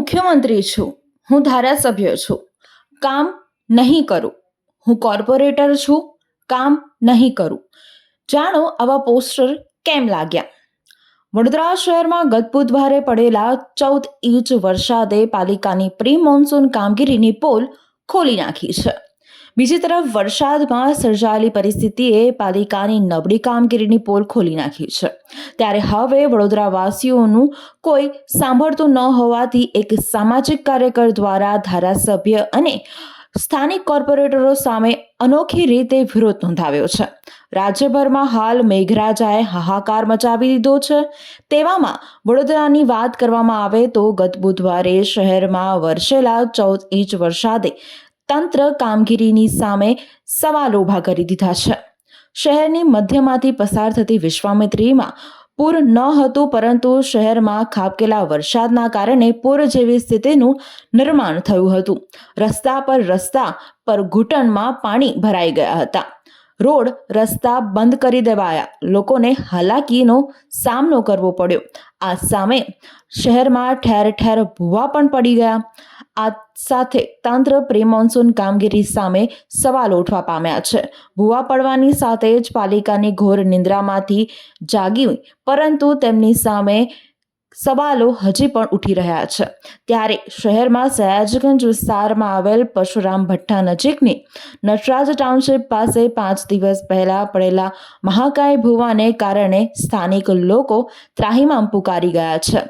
મુખ્યમંત્રી છું, હું ધારાસભ્ય છું, કામ નહીં કરું. હું કોર્પોરેટર છું, કામ નહીં કરું. જાણો આવા પોસ્ટર કેમ લાગ્યા. વડોદરા શહેરમાં ગત બુધવારે પડેલા 14 ઇંચ વરસાદે પાલિકાની પ્રી મોન્સૂન કામગીરીની પોલ ખોલી નાખી છે. બીજી તરફ વરસાદમાં સર્જાયેલી પરિસ્થિતિએ પાલિકાની નબળી કામગીરીની પોલ ખોલી નાખી છે. ત્યારે હવે વડોદરાવાસીઓનું કોઈ સાંભળતું ન હોવાથી એક સામાજિક કાર્યકર દ્વારા ધારાસભ્ય અને સ્થાનિક કોર્પોરેટરો સામે અનોખી રીતે વિરોધ નોંધાવ્યો છે. રાજ્યભરમાં હાલ મેઘરાજાએ હાહાકાર મચાવી દીધો છે. તેવામાં વડોદરાની વાત કરવામાં આવે તો ગત બુધવારે શહેરમાં વરસેલા 14 ઇંચ વરસાદે તંત્ર કામગીરીની સામે સવાલ ઊભા કરી દીધા છે. શહેરની મધ્યમાંથી પસાર થતી વિશ્વામિત્રીમાં પૂર ન હતું, પરંતુ શહેરમાં ખાબકેલા વરસાદના કારણે પૂર જેવી સ્થિતિનું નિર્માણ થયું હતું. રસ્તા પર ઘૂંટણમાં પાણી ભરાઈ ગયા હતા. રોડ રસ્તા બંધ કરી દેવાયા. લોકોને હાલાકીનો સામનો કરવો પડ્યો. આ સામે શહેરમાં ઠેર ઠેર ભૂવા પણ પડી ગયા. આ સાથે તંત્ર પ્રી મોન્સૂન કામગીરી સામે સવાલ ઉઠવા પામ્યા છે. ભૂવા પડવાની સાથે જ પાલિકાની ઘોર નિંદ્રામાંથી જાગી, પરંતુ તેમની સામે સવાલો હજી પણ ઉઠી રહ્યા છે. ત્યારે શહેરમાં સયાજગંજ વિસ્તારમાં આવેલ પરશુરામ ભઠ્ઠા નજીકની નટરાજ ટાઉનશીપ પાસે 5 દિવસ પહેલા પડેલા મહાકાય ભૂવાને કારણે સ્થાનિક લોકો ત્રાહિમામ પુકારી ગયા છે.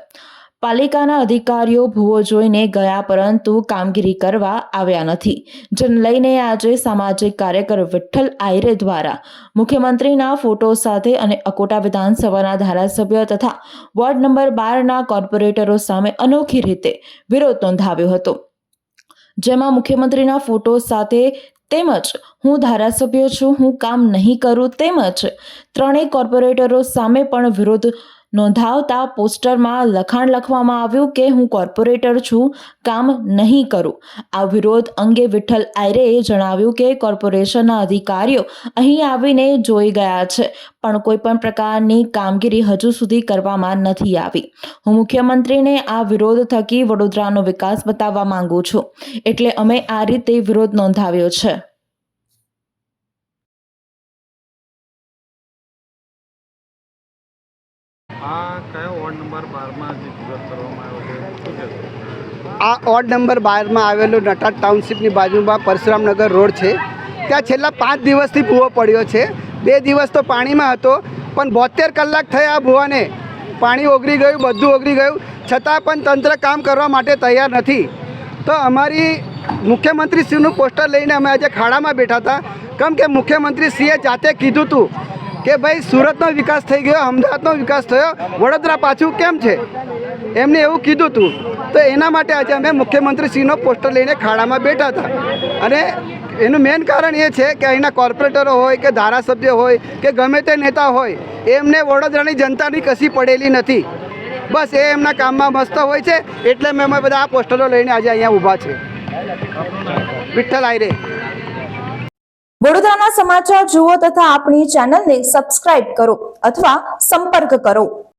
પાલિકાના અધિકારીઓ ભૂવો જોઈને ગયા, પરંતુ કામગીરી કરવા આવ્યા નથી. જેને લઈને આજે સામાજિક કાર્યકર વિઠ્ઠલ આયરે દ્વારા મુખ્યમંત્રીના ફોટો સાથે અને અકોટા વિધાનસભાના ધારાસભ્ય તથા વોર્ડ નંબર 12ના કોર્પોરેટરો સામે અનોખી રીતે વિરોધ નોંધાવ્યો હતો. જેમાં મુખ્યમંત્રીના ફોટો સાથે તેમજ હું ધારાસભ્ય છું, હું કામ નહીં કરું તેમજ ત્રણેય કોર્પોરેટરો સામે પણ વિરોધ નોંધાવતા પોસ્ટરમાં લખાણ લખવામાં આવ્યું કે હું કોર્પોરેટર છું, કામ નહીં કરું. આ વિરોધ અંગે વિઠ્ઠલ આયરેએ જણાવ્યું કે કોર્પોરેશનના અધિકારીઓ અહીં આવીને જોઈ ગયા છે, પણ કોઈ પણ પ્રકારની કામગીરી હજુ સુધી કરવામાં નથી આવી. હું મુખ્યમંત્રીને આ વિરોધ થકી વડોદરાનો વિકાસ બતાવવા માંગુ છું, એટલે અમે આ રીતે વિરોધ નોંધાવ્યો છે. આ વોર્ડ નંબર 12માં આવેલું નટરાજ ટાઉનશીપની બાજુમાં પરશુરામનગર રોડ છે. ત્યાં છેલ્લા 5 દિવસથી ભૂવો પડ્યો છે. 2 દિવસ તો પાણીમાં હતો, પણ 72 કલાક થયા આ ભૂવાને. પાણી ઓગળી ગયું, બધું ઓગળી ગયું, છતાં પણ તંત્ર કામ કરવા માટે તૈયાર નથી. તો અમારી મુખ્યમંત્રીશ્રીનું પોસ્ટર લઈને અમે આજે ખાડામાં બેઠા હતા. કેમ કે મુખ્યમંત્રીશ્રીએ જાતે કીધું હતું કે ભાઈ સુરતનો વિકાસ થઈ ગયો, અમદાવાદનો વિકાસ થયો, વડોદરા પાછું કેમ છે, એમને એવું કીધું હતું. તો એના માટે આજે અમે મુખ્યમંત્રીશ્રીનો પોસ્ટર લઈને ખાડામાં બેઠા હતા. અને એનું મેઇન કારણ એ છે કે અહીંના કોર્પોરેટરો હોય કે ધારાસભ્ય હોય કે ગમે તે નેતા હોય, એમને વડોદરાની જનતાની કશી પડેલી નથી. બસ એ એમના કામમાં મસ્ત હોય છે, એટલે અમે બધા આ પોસ્ટરો લઈને આજે અહીંયા ઊભા છે. વિઠ્ઠલ આયરે. વડોદરાના સમાચાર જુઓ તથા આપણી ચેનલને સબસ્ક્રાઇબ કરો અથવા સંપર્ક કરો.